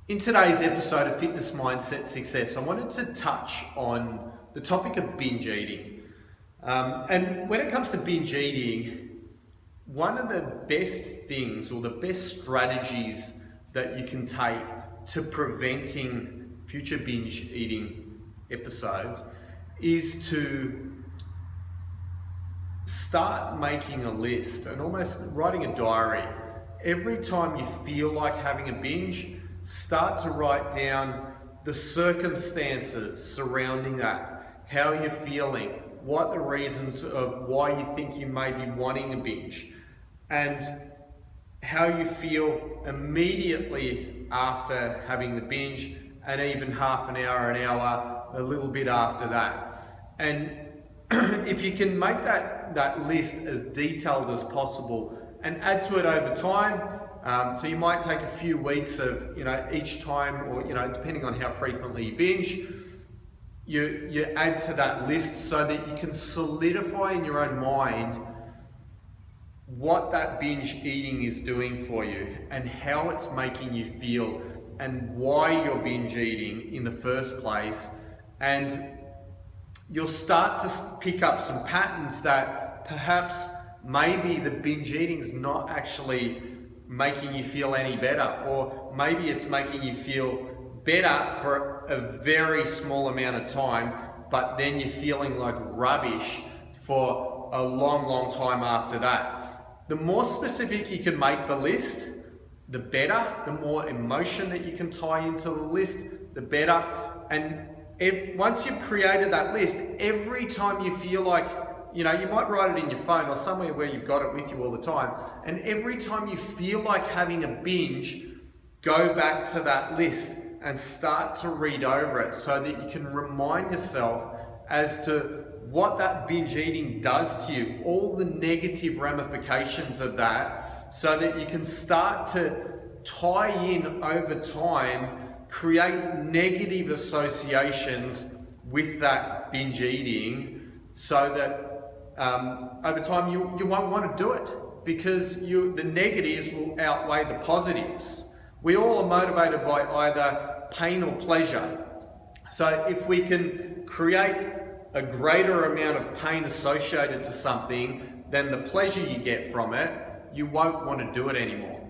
In today's episode of Fitness Mindset Success, I wanted to touch on the topic of binge eating. And when it comes to binge eating, one of the best things or the best strategies that you can take to preventing future binge eating episodes is to start making a list and almost writing a diary. Every time you feel like having a binge, start to write down the circumstances surrounding that, how you're feeling, what the reasons of why you think you may be wanting a binge, and how you feel immediately after having the binge, and even half an hour, a little bit after that. And if you can make that list as detailed as possible and add to it over time, so you might take a few weeks of, each time, or, depending on how frequently you binge, you add to that list so that you can solidify in your own mind what that binge eating is doing for you and how it's making you feel and why you're binge eating in the first place. And you'll start to pick up some patterns that perhaps maybe the binge eating is not actually making you feel any better, or maybe it's making you feel better for a very small amount of time, but then you're feeling like rubbish for a long time after that. The more specific you can make the list, the better. The more emotion that you can tie into the list, the better. And once you've created that list, every time you feel like, you might write it in your phone or somewhere where you've got it with you all the time, and every time you feel like having a binge, go back to that list and start to read over it so that you can remind yourself as to what that binge eating does to you, all the negative ramifications of that, so that you can start to tie in over time, create negative associations with that binge eating, so that over time you won't want to do it, because the negatives will outweigh the positives. We all are motivated by either pain or pleasure. So if we can create a greater amount of pain associated to something than the pleasure you get from it, you won't want to do it anymore.